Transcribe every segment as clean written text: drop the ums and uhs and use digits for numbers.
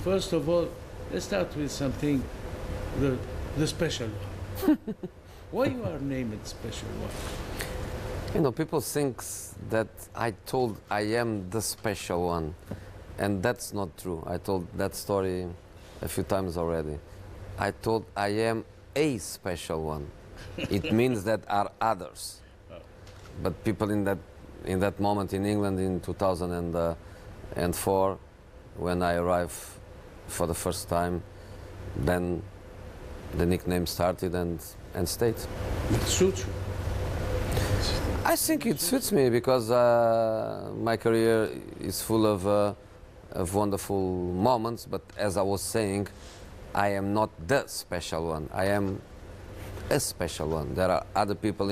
first of all, let's start with something, the special one. Why you are named special one? You know, people think that I am the special one, and that's not true. I told that story a few times already. I told I am a special one. It means that are others. But people in that moment in England in 2004, when I arrived for the first time, then the nickname started and stayed. It suits you. I think it suits me because my career is full of wonderful moments, but as I was saying, I am not the special one. I am a special one. There are other people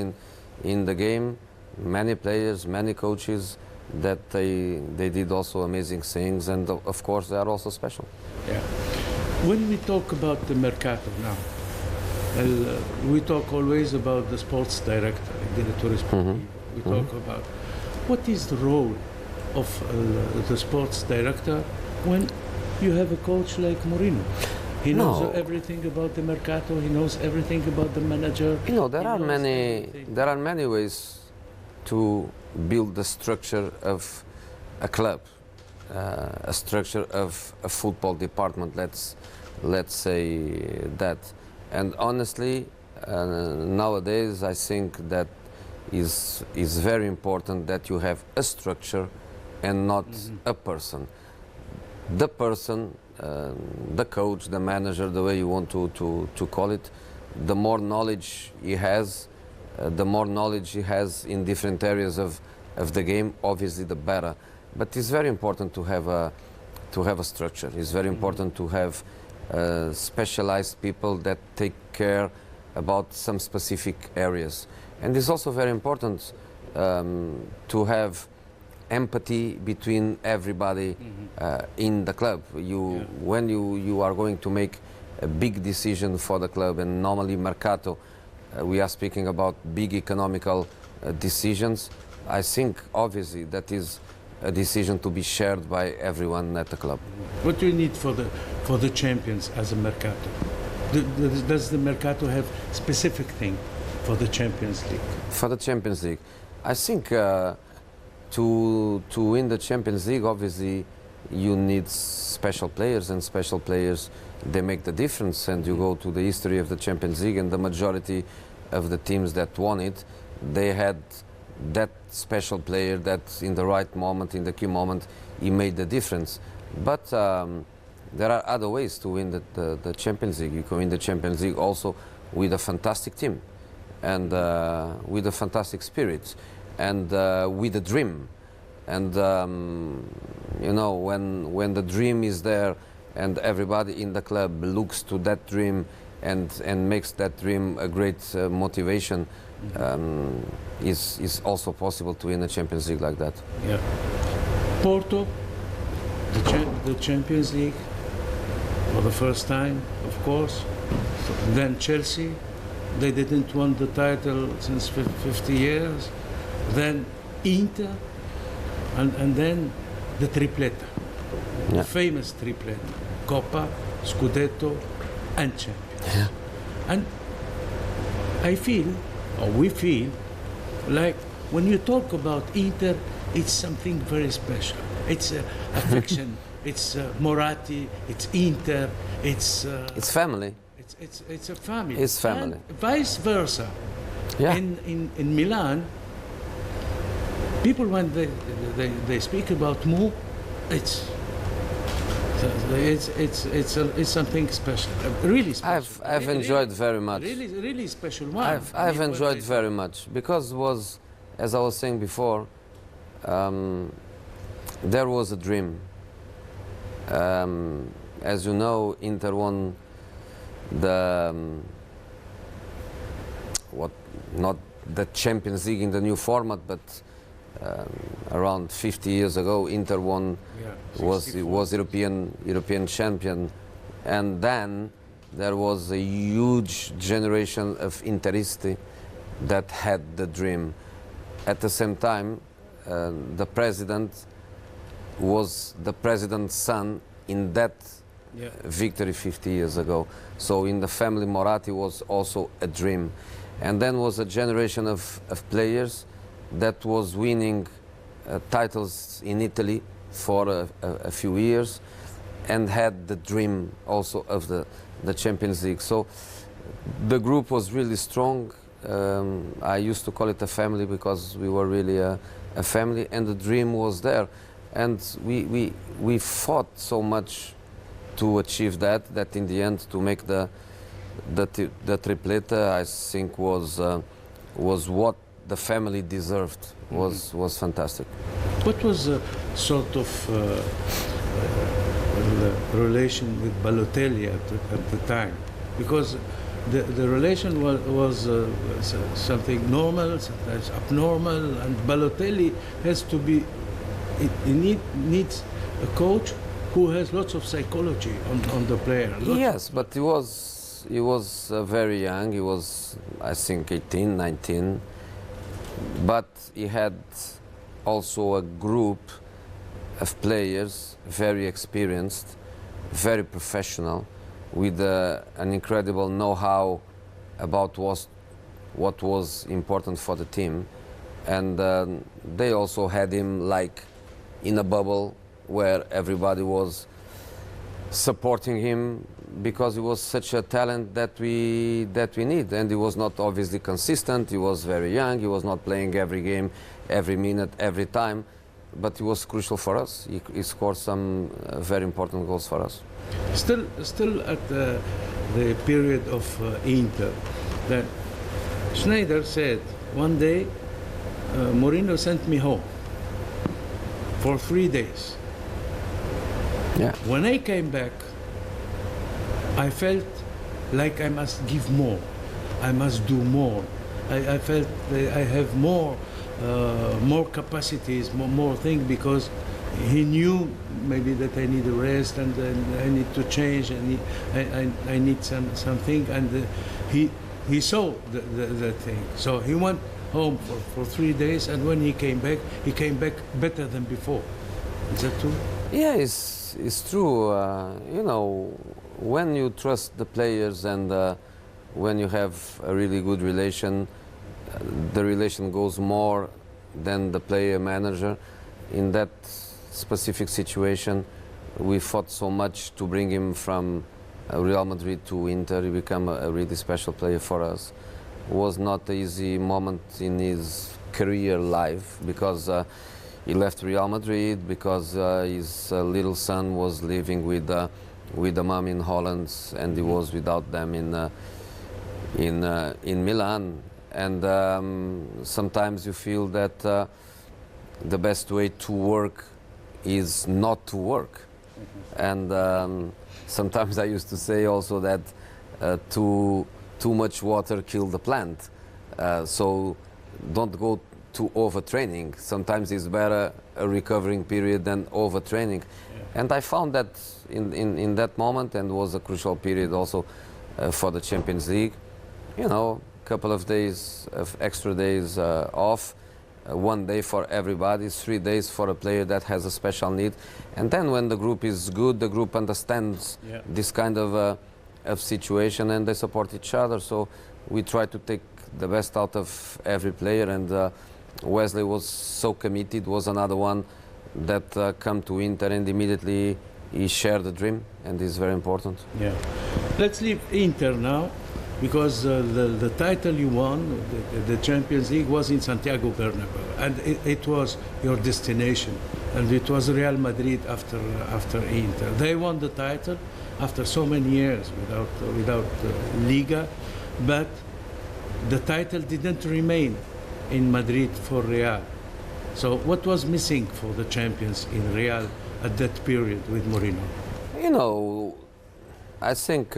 in the game, many players, many coaches, that they did also amazing things, and of course they are also special. Yeah. When we talk about the mercato now, we talk always about the sports director, direttore sportivo. We talk about what is the role of the sports director when you have a coach like Mourinho. He knows everything about the mercato. He knows everything about the manager. You know, there are many ways to build the structure of a club, a structure of a football department. Let's say that. And honestly, nowadays I think that is very important that you have a structure and not a person. The person, the coach, the manager, the way you want to call it, the more knowledge he has, in different areas of the game, obviously the better. But it's very important to have a structure. It's very important to have specialized people that take care about some specific areas. And it's also very important to have empathy between everybody in the club. When you are going to make a big decision for the club, and normally mercato, we are speaking about big economical decisions. I think obviously that is a decision to be shared by everyone at the club. What do you need for the champions as a mercato? Does the mercato have specific thing for the Champions League? For the Champions League, I think to win the Champions League, obviously you need special players, and special players, they make the difference. And you go to the history of the Champions League, and the majority of the teams that won it, they had that special player that in the right moment, in the key moment, he made the difference. But there are other ways to win the Champions League. You can win the Champions League also with a fantastic team, and with a fantastic spirit, and with a dream. And you know, when the dream is there and everybody in the club looks to that dream and makes that dream a great motivation, is also possible to win a Champions League like that. Yeah. Porto, the Champions League for the first time, of course. Then Chelsea, they didn't win the title since 50 years. Then Inter, and then the tripleta, the famous tripleta, Coppa, Scudetto, and Champions. Yeah. And I feel, or we feel, like when you talk about Inter, it's something very special. It's affection. It's Moratti. It's Inter. It's family. It's a family. It's family. And vice versa. Yeah. In Milan, people when they speak about Mo, it's something special, really special. I've enjoyed very much. Really special one. I've enjoyed very much because it was, as I was saying before, there was a dream. As you know, Inter won the not the Champions League in the new format, but around 50 years ago, Inter won, was European champion, and then there was a huge generation of Interisti that had the dream. At the same time, the president was the president's son in that Yeah. victory 50 years ago. So in the family, Moratti was also a dream. And then was a generation of players that was winning titles in Italy for a few years and had the dream also of the Champions League. So the group was really strong. I used to call it a family because we were really a family, and the dream was there. And we fought so much to achieve that in the end, to make the triplete, I think was what the family deserved. Was fantastic. What was the sort of relation with Balotelli at the time? Because the relation was something normal, sometimes abnormal, and Balotelli has to be. He needs a coach who has lots of psychology on the player. Yes, but he was very young. He was, I think, 18, 19. But he had also a group of players, very experienced, very professional, with an incredible know-how about what was important for the team. And they also had him like in a bubble where everybody was supporting him, because he was such a talent that we need. And he was not obviously consistent. He was very young. He was not playing every game, every minute, every time. But he was crucial for us. He scored some very important goals for us. Still at the period of Inter, that Schneider said one day, Mourinho sent me home for 3 days. Yeah. When I came back, I felt like I must give more. I must do more. I felt that I have more capacities, more things, because he knew maybe that I need a rest and I need to change, and I need something, and he saw the thing. So he went home for 3 days, and when he came back better than before. Is that true? Yeah, it's true. You know, when you trust the players and when you have a really good relation, the relation goes more than the player-manager. In that specific situation, we fought so much to bring him from Real Madrid to Inter. He became a really special player for us. It was not an easy moment in his career life, because he left Real Madrid because his little son was living with the mom in Holland, and he was without them in Milan. And sometimes you feel that the best way to work is not to work. And sometimes I used to say also that too much water killed the plant. So don't go to overtraining. Sometimes it's better a recovering period than overtraining. Yeah. And I found that in that moment, and was a crucial period also for the Champions League. You know, a couple of days of extra days off, 1 day for everybody, 3 days for a player that has a special need. And then when the group is good, the group understands this kind of situation, and they support each other. So we try to take the best out of every player, and Wesley was so committed, was another one that come to Inter, and immediately he shared the dream, and this is very important. Yeah. Let's leave Inter now, because the title you won, the Champions League, was in Santiago Bernabeu, and it was your destination, and it was Real Madrid after Inter. They won the title after so many years without Liga, but the title didn't remain in Madrid for Real. So what was missing for the champions in Real at that period with Mourinho? You know, I think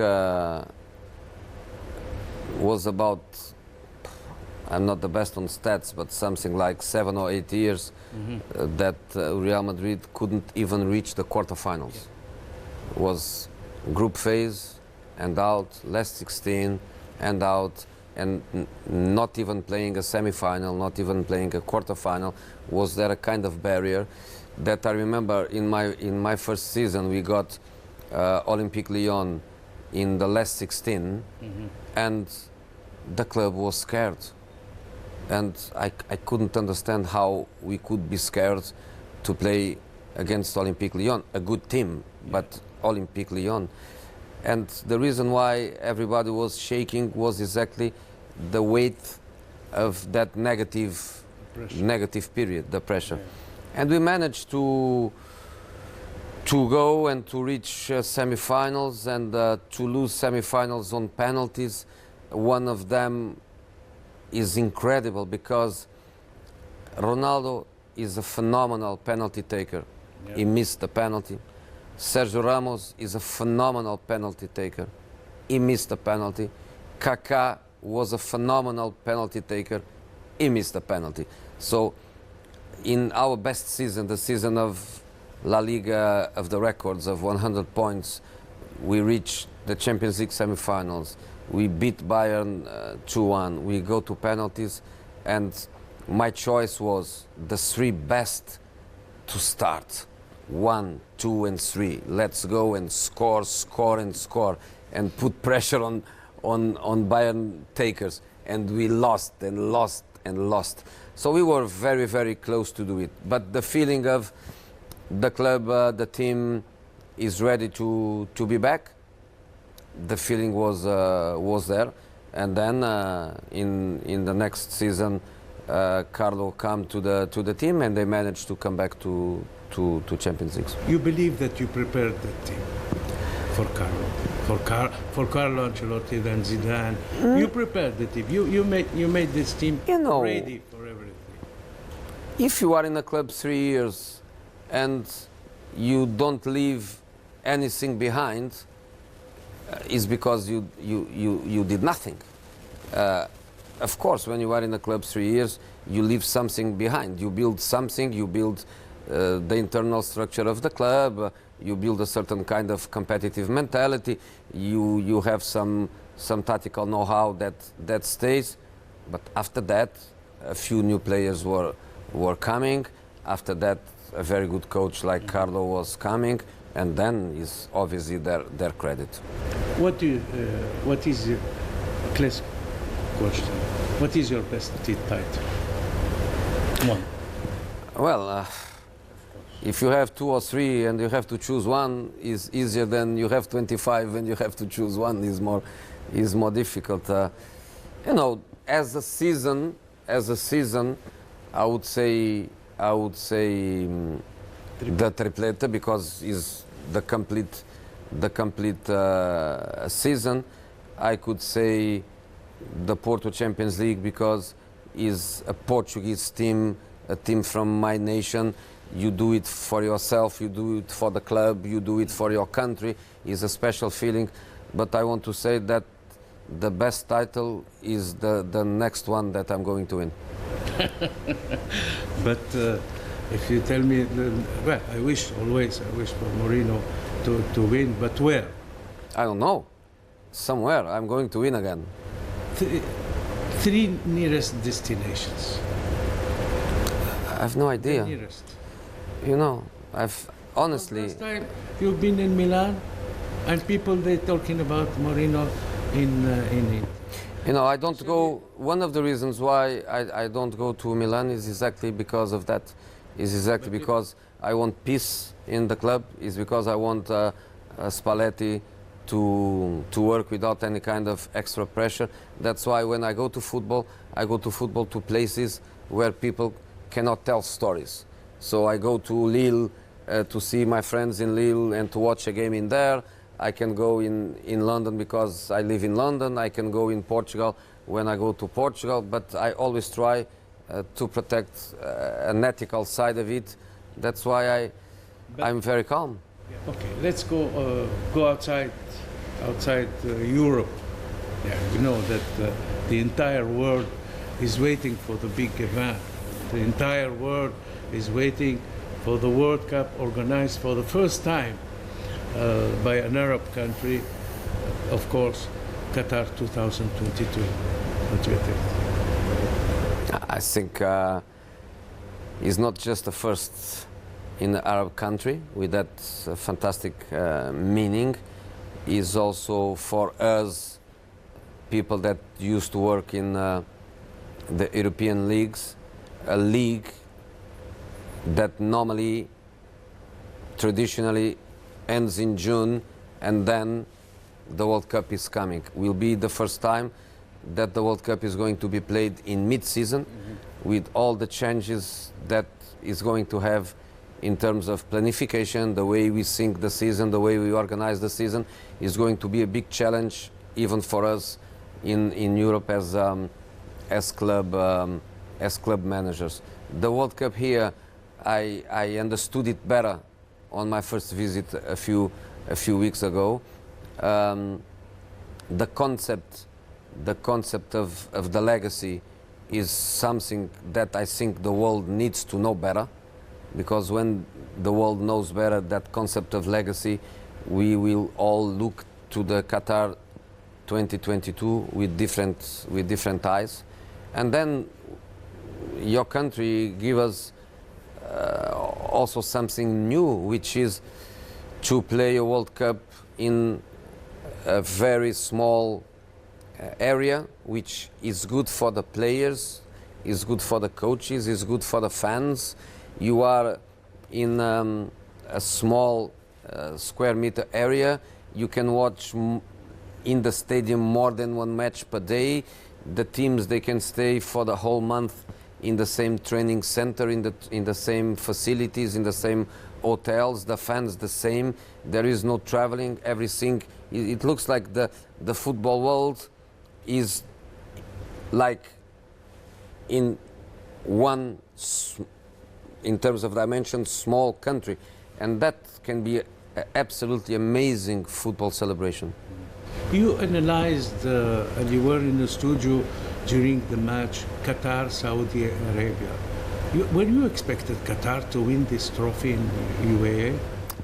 was about, I'm not the best on stats, but something like 7 or 8 years that Real Madrid couldn't even reach the quarterfinals. It was group phase and out, last 16 and out, and not even playing a semi-final, not even playing a quarterfinal. Was there a kind of barrier that I remember in my first season we got Olympique Lyon in the last 16, and the club was scared. And I couldn't understand how we could be scared to play against Olympique Lyon, a good team, but Olympique Lyon. And the reason why everybody was shaking was exactly the weight of that negative period, the pressure. Yeah. And we managed to go and to reach semi-finals and to lose semi-finals on penalties. One of them is incredible because Ronaldo is a phenomenal penalty taker. Yeah. He missed the penalty. Sergio Ramos is a phenomenal penalty taker. He missed the penalty. Kaká was a phenomenal penalty taker. He missed the penalty. So in our best season, the season of La Liga of the records of 100 points, we reached the Champions League semi-finals. We beat Bayern 2-1. We go to penalties, and my choice was the three best to start. 1, 2, and 3. Let's go and score, score, and score, and put pressure on Bayern takers. And we lost and lost and lost. So we were very, very close to do it. But the feeling of the club, the team is ready to be back. The feeling was there. And then in the next season, Carlo came to the team, and they managed to come back to Champions League. You believe that you prepared the team for Carlo, for Carlo Ancelotti, then Zidane. You prepared the team. You made this team ready for everything. If you are in a club 3 years and you don't leave anything behind, is because you did nothing. Of course, when you are in a club 3 years, you leave something behind. You build something. You build the internal structure of the club. You build a certain kind of competitive mentality. You have some tactical know-how that stays. But after that, a few new players were coming. After that, a very good coach like Carlo was coming, and then is obviously their credit. What is your classic question? What is your best title? One. Well, if you have 2 or 3 and you have to choose one, is easier than you have 25 and you have to choose one. Is more difficult. You know, as a season, I would say the triplete, because is the complete season. I could say the Porto Champions League, because is a Portuguese team, a team from my nation. You do it for yourself, you do it for the club, you do it for your country. Is a special feeling. But I want to say that the best title is the next one that I'm going to win. But if you tell me, well, I wish for Mourinho to win, but where? I don't know. Somewhere. I'm going to win again. 3 nearest destinations. I have no idea. The nearest. You know, I've honestly. Last time you've been in Milan, and people they're talking about Mourinho in. You know, I don't go. One of the reasons why I don't go to Milan is exactly because of that. Is exactly because I want peace in the club. Is because I want Spalletti to work without any kind of extra pressure. That's why when I go to football to places where people cannot tell stories. So I go to Lille to see my friends in Lille and to watch a game in there. I can go in London because I live in London. I can go in Portugal when I go to Portugal. But I always try to protect an ethical side of it. That's why I'm very calm. Okay, let's go outside Europe. Yeah, you know that the entire world is waiting for the big event. The entire world is waiting for the World Cup organized for the first time by an Arab country, of course, Qatar 2022. What do you think? I think it's not just the first in an Arab country with that fantastic meaning is also for us, people that used to work in the European leagues, a league that normally, traditionally ends in June, and then the World Cup is coming. Will be the first time that the World Cup is going to be played in mid-season, with all the changes that is going to have in terms of planification, the way we sync the season, the way we organize the season, is going to be a big challenge even for us in Europe as club managers. The World Cup here, I understood it better on my first visit a few weeks ago. The concept of the legacy is something that I think the world needs to know better, because when the world knows better that concept of legacy, we will all look to the Qatar 2022 with different eyes. And then your country give us also something new, which is to play a World Cup in a very small area, which is good for the players, is good for the coaches, is good for the fans. You are in a small square meter area. You can watch in the stadium more than one match per day. The teams, they can stay for the whole month in the same training center, in the same facilities, in the same hotels. The fans the same. There is no traveling. Everything. It looks like the football world is like in one, in terms of dimensions, small country, and that can be an absolutely amazing football celebration. You analyzed and you were in the studio during the match Qatar Saudi Arabia. Were you expected Qatar to win this trophy in UAE?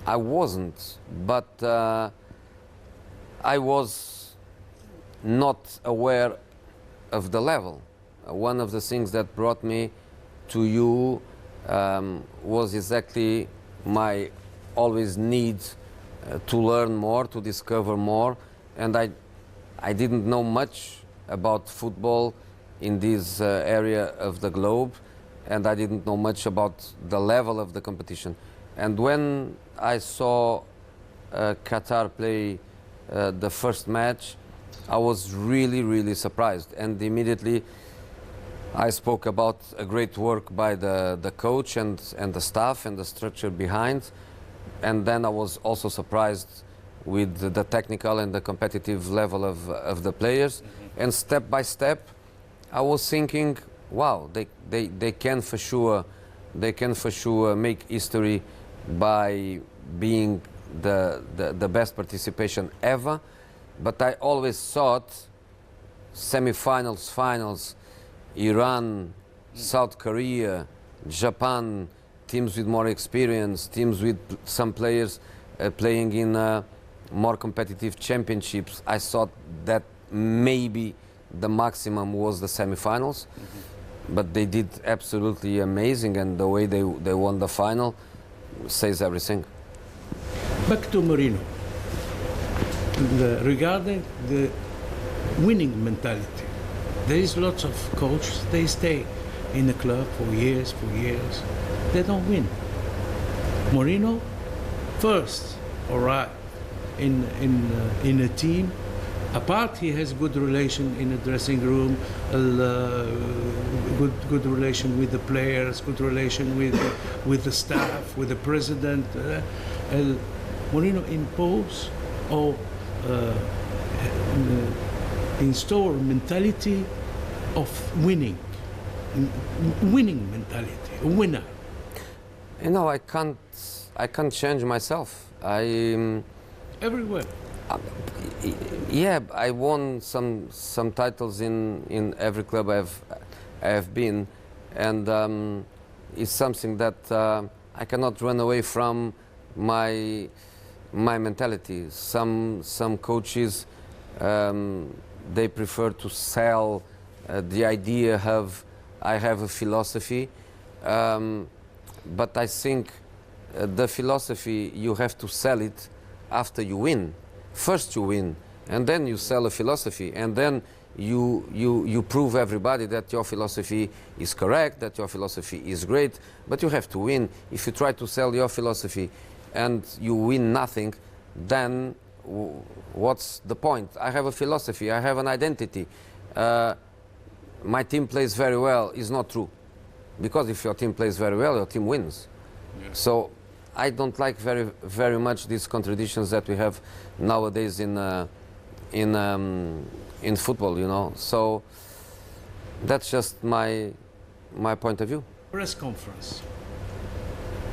I wasn't, but I was not aware of the level. One of the things that brought me to you was exactly my always need to learn more, to discover more, and I didn't know much about football in this area of the globe, and I didn't know much about the level of the competition. And when I saw Qatar play the first match, I was really surprised, and immediately I spoke about a great work by the coach and the staff and the structure behind, and then I was also surprised with the technical and the competitive level of the players. And step by step I was thinking, wow, they can for sure make history by being the best participation ever. But I always thought semi-finals, finals, Iran, South Korea, Japan, teams with more experience, teams with some players playing in more competitive championships. I thought that maybe the maximum was the semi-finals, but they did absolutely amazing, and the way they won the final says everything. Back to Mourinho. Regarding the winning mentality, there is lots of coaches, they stay in the club for years, they don't win. Mourinho first arrived in a team. Apart, he has good relation in the dressing room, good relation with the players, good relation with the staff, with the president. Mourinho impose or install mentality of winning mentality, a winner. You know, I can't change myself. Everywhere. Yeah, I won some titles in every club I have been, and it's something that I cannot run away from my mentality. Some coaches they prefer to sell the idea of I have a philosophy, but I think the philosophy, you have to sell it after you win. First you win, and then you sell a philosophy, and then you prove everybody that your philosophy is correct, that your philosophy is great, but you have to win. If you try to sell your philosophy and you win nothing, then what's the point? I have a philosophy, I have an identity. My team plays very well is not true. Because if your team plays very well, your team wins. Yeah. So I don't like very much these contradictions that we have nowadays in football, you know. So that's just my point of view. Press conference.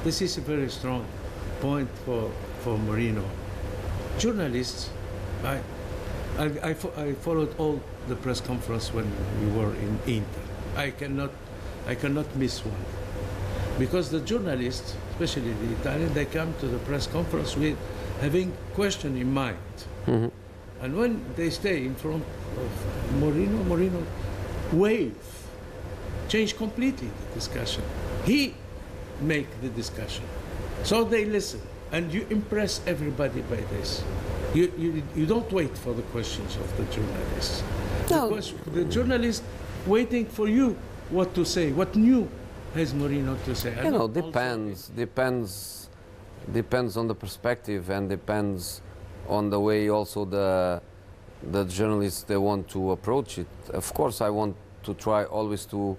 This is a very strong point for Mourinho. Journalists, I followed all the press conference when we were in Inter. I cannot miss one, because the journalists, especially the Italian, they come to the press conference with having question in mind. Mm-hmm. And when they stay in front of Mourinho change completely the discussion. He make the discussion. So they listen, and you impress everybody by this. You don't wait for the questions of the journalists. No. Because the journalist waiting for you what to say, what new has Mourinho to say. You know, depends on the perspective, and depends on the way also the journalists they want to approach it. Of course, I want to try always to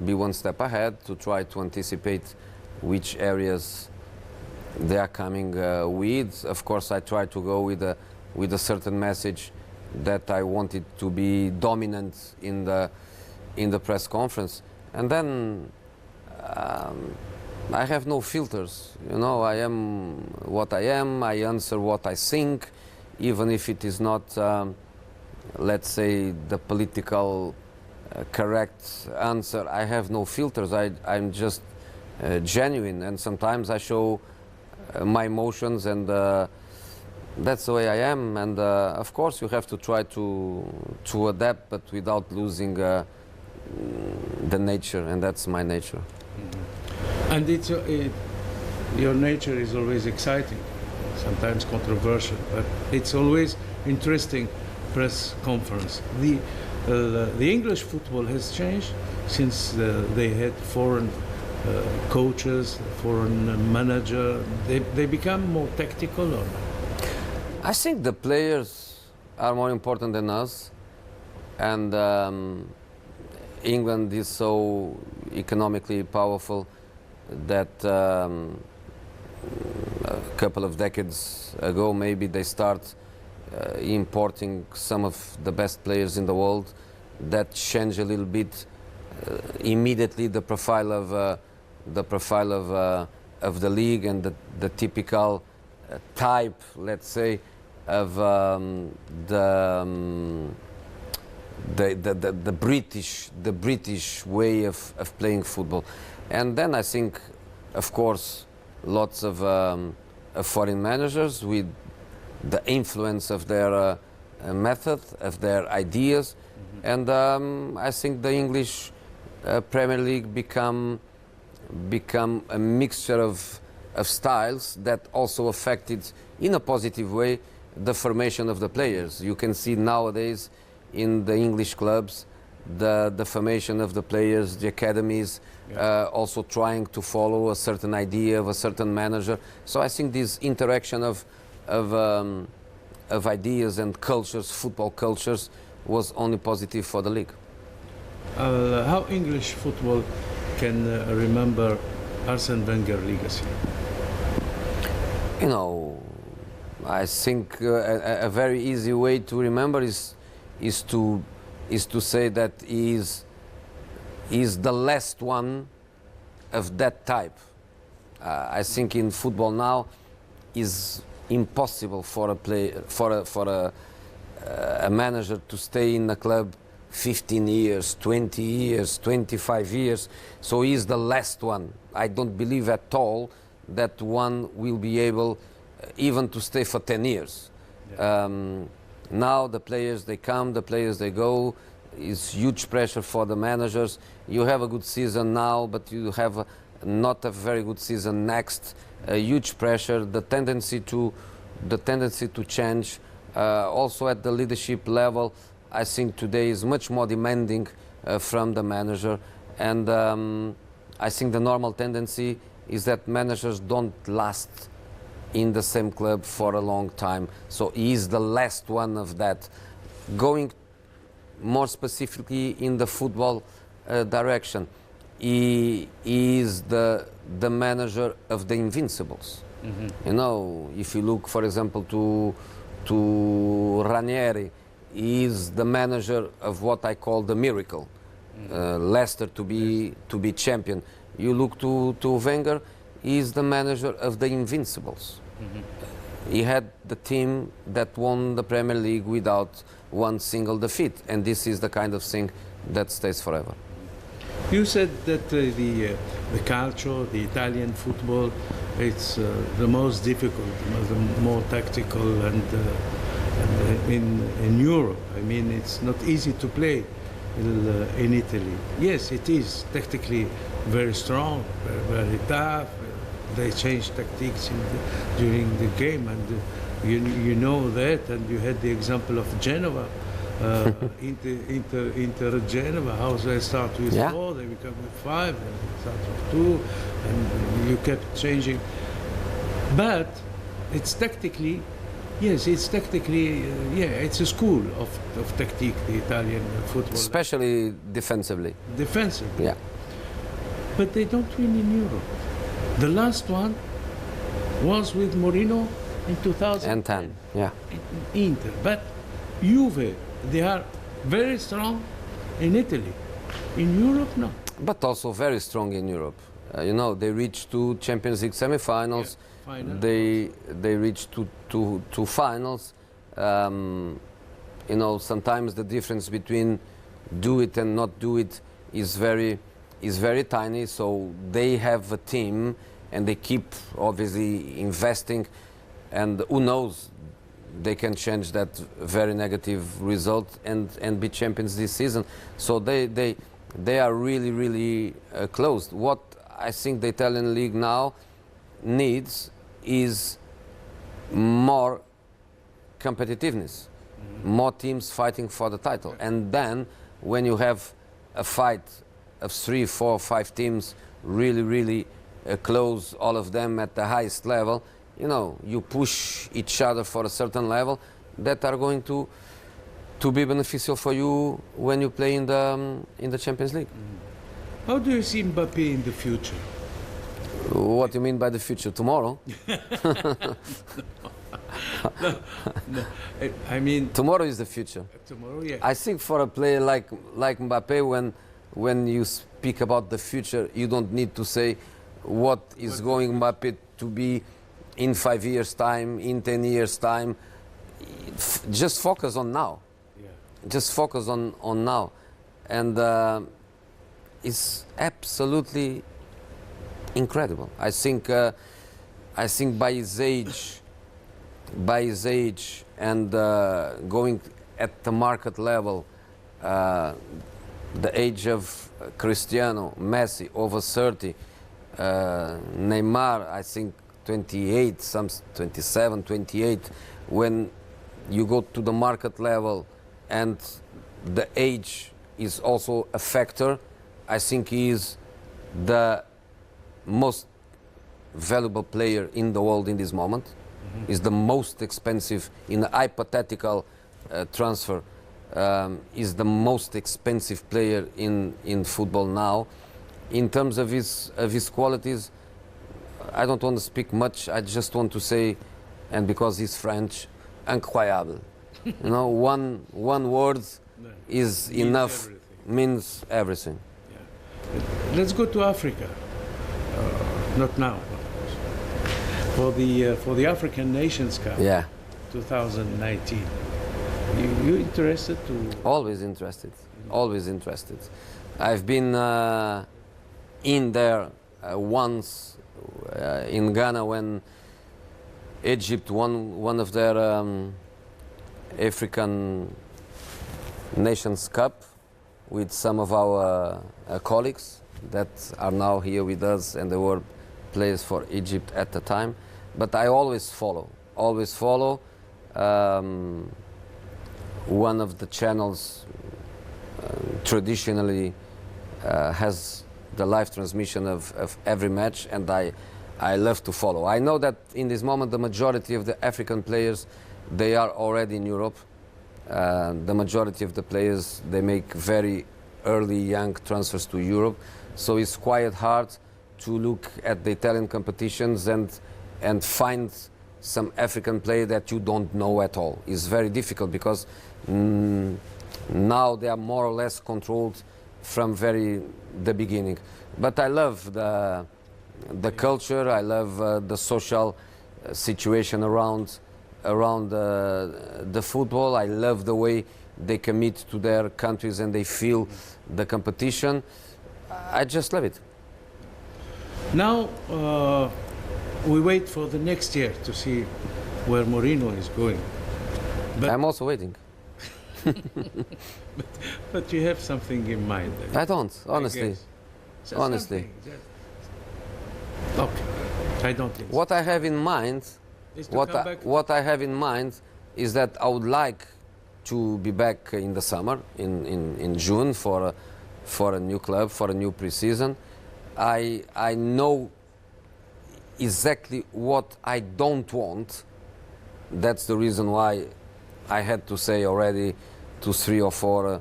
be one step ahead, to try to anticipate which areas they are coming with. Of course, I try to go with a certain message that I wanted to be dominant in the press conference, and then I have no filters. You know, I am what I am. I answer what I think, even if it is not, let's say, the political correct answer. I have no filters. I'm just genuine, and sometimes I show my emotions, and that's the way I am. And of course, you have to try to adapt, but without losing the nature, and that's my nature. Mm-hmm. And your nature is always exciting, sometimes controversial, but it's always interesting press conference. The English football has changed since they had foreign coaches, foreign manager. They become more tactical, or not? I think the players are more important than us, and England is so economically powerful that a couple of decades ago maybe they start importing some of the best players in the world. That changed a little bit immediately the profile of the league, and the typical type, let's say, of the British way of playing football. And then I think, of course, lots of foreign managers with the influence of their method, of their ideas. Mm-hmm. And I think the English Premier League become a mixture of styles that also affected, in a positive way, the formation of the players. You can see nowadays in the English clubs the formation of the players, the academies, yeah. Also trying to follow a certain idea of a certain manager. So I think this interaction of ideas and cultures, football cultures, was only positive for the league. How English football can remember Arsene Wenger legacy? You know, I think a very easy way to remember is to say that he is the last one of that type. I think in football now is impossible for a player, for a manager to stay in a club 15 years, 20 years, 25 years. So he is the last one. I don't believe at all that one will be able even to stay for 10 years. Yeah. Now the players, they come, the players, they go. It's huge pressure for the managers. You have a good season now, but you have not a very good season next, a huge pressure, the tendency to change. Also at the leadership level, I think today is much more demanding from the manager, and I think the normal tendency is that managers don't last in the same club for a long time. So he is the last one of that. Going more specifically in the football direction, he is the manager of the invincibles. You know, if you look, for example, to Ranieri, he is the manager of what I call the miracle. Leicester to be champion. You look to Wenger, he is the manager of the invincibles. He had the team that won the Premier League without one single defeat, and this is the kind of thing that stays forever. You said that the calcio, the Italian football, it's the most difficult, the more tactical, and in Europe, I mean, it's not easy to play in Italy. Yes, it is technically very strong, very tough. They change tactics during the game, and you know that. And you had the example of Genoa, Inter Genova. How they start with 4, they become with 5, and they start with 2, and you kept changing. But it's tactically. Yes, it's technically, it's a school of tactique, the Italian football. Especially defensively. Defensively. Yeah. But they don't win in Europe. The last one was with Mourinho in 2010. Yeah. Inter. But Juve, they are very strong in Italy. In Europe, no. But also very strong in Europe. You know, they reached 2 Champions League semi-finals. Yeah. They reached two finals. You know, sometimes the difference between do it and not do it is very tiny. So they have a team, and they keep obviously investing. And who knows, they can change that very negative result and be champions this season. So they are really close. What I think the Italian league now needs is more competitiveness, more teams fighting for the title. And then when you have a fight of 3, 4, 5 teams really close, all of them at the highest level, you know, you push each other for a certain level that are going to be beneficial for you when you play in the Champions League. How do you see Mbappe in the future? What do you mean by the future? Tomorrow? No. I mean... Tomorrow is the future. Tomorrow, yeah. I think for a player like Mbappe, when you speak about the future, you don't need to say what is going Mbappe to be in 5 years' time, in 10 years' time. Just focus on now. Yeah. Just focus on now. And it's absolutely incredible. I think by his age and going at the market level, the age of Cristiano, Messi over 30, Neymar I think 28, some 27, 28. When you go to the market level and the age is also a factor, I think he is the most valuable player in the world in this moment. Is the most expensive in a hypothetical transfer. Is the most expensive player in football now. In terms of his qualities, I don't want to speak much. I just want to say, and because he's French, incroyable. You know, one word is enough, means everything. Yeah. Let's go to Africa. Not now, for the African Nations Cup. Yeah. 2019. You interested to? Always interested. Always interested. I've been in there once in Ghana when Egypt won one of their African Nations Cup with some of our colleagues. that are now here with us and they were players for Egypt at the time. But I always follow. One of the channels traditionally has the live transmission of every match, and I love to follow. I know that in this moment the majority of the African players, they are already in Europe. The majority of the players, they make very early young transfers to Europe, so it's quite hard to look at the Italian competitions and find some African player that you don't know at all. It's very difficult because now they are more or less controlled from the beginning. But I love the culture, I love the social situation around the football. I love the way they commit to their countries and they feel the competition. I just love it. Now we wait for the next year to see where Mourinho is going. But I'm also waiting. but you have something in mind. I don't, honestly. Honestly. Okay, I don't think so. What I have in mind, Is to come back. what I have in mind is that I would like to be back in the summer, in June, for a new club, for a new pre-season. I know exactly what I don't want. That's the reason why I had to say already to 3 or 4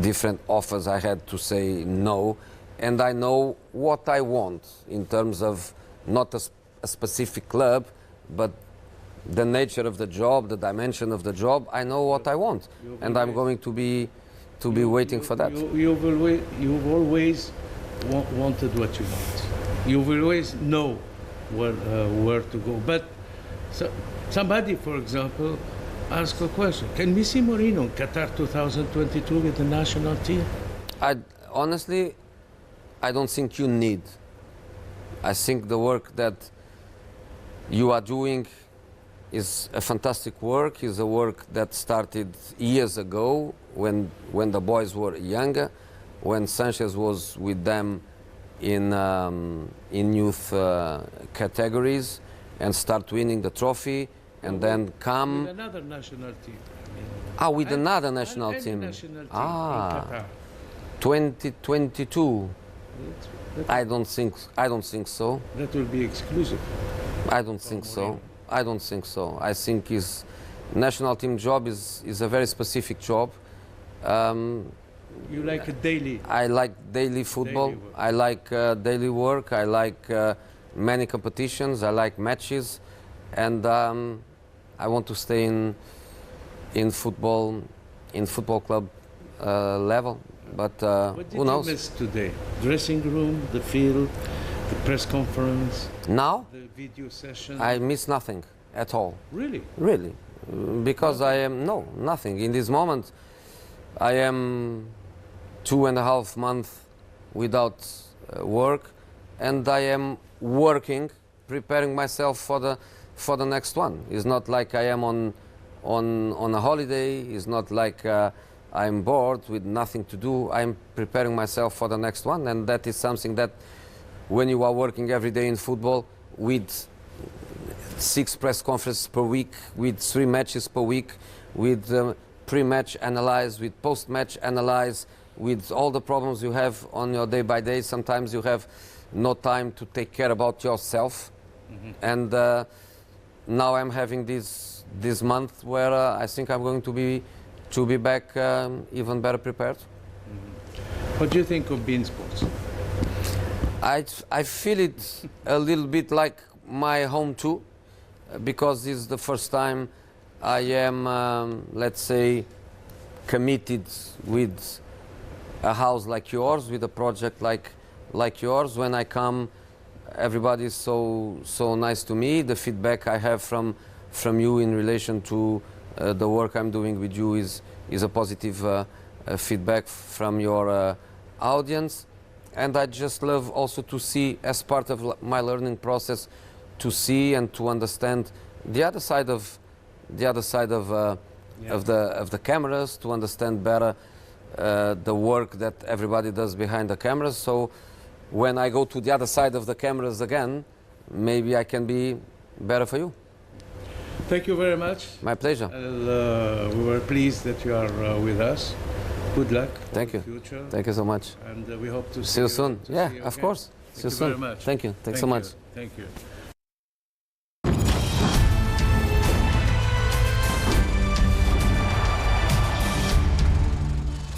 different offers. I had to say no, and I know what I want in terms of not a specific club, but the nature of the job, the dimension of the job. I know what I want, and I'm going to be waiting for that. You've always wanted what you want. You will always know where to go. But somebody, for example, asked a question: can we see Mourinho in Qatar 2022 with the national team? Honestly, I don't think you need. I think the work that you are doing is a fantastic work. Is a work that started years ago when the boys were younger, when Sanchez was with them in youth categories and start winning the trophy, and then come With another national team. with another national team. National team in Qatar. 2022. I don't think so. That will be exclusive. I don't think so. I don't think so. I think his national team job is a very specific job. You like a daily. I like daily football. Daily work. I like daily work. I like many competitions. I like matches, and I want to stay in football club level. But What did who knows? you miss today? Dressing room, the field, the press conference, Now the video session. I miss nothing at all. Really? Really, because I am nothing in this moment. I am 2.5 months without work, and I am working, preparing myself for the next one. It's not like I am on a holiday. It's not like I'm bored with nothing to do. I'm preparing myself for the next one, and that is something that when you are working every day in football with 6 press conferences per week, with 3 matches per week, with pre-match analyze, with post-match analyze, with all the problems you have on your day by day, sometimes you have no time to take care about yourself. And now I'm having this month where I think I'm going to be back even better prepared. What do you think of beIN Sports? I feel it a little bit like my home too, because this is the first time I am, let's say, committed with a house like yours, with a project like yours. When I come, everybody is so nice to me. The feedback I have from you in relation to the work I'm doing with you is a positive feedback from your audience. And I just love also to see, as part of my learning process, to see and to understand the other side of the cameras, to understand better the work that everybody does behind the cameras. So when I go to the other side of the cameras again, maybe I can be better for you. Thank you very much. My pleasure. We were pleased that you are with us. Good luck. Thank you. For the future. Thank you so much. And we hope to See you soon. to Yeah, see you of again. course. See you Thank you soon. very much. Thank you. Thanks so much. Thank you.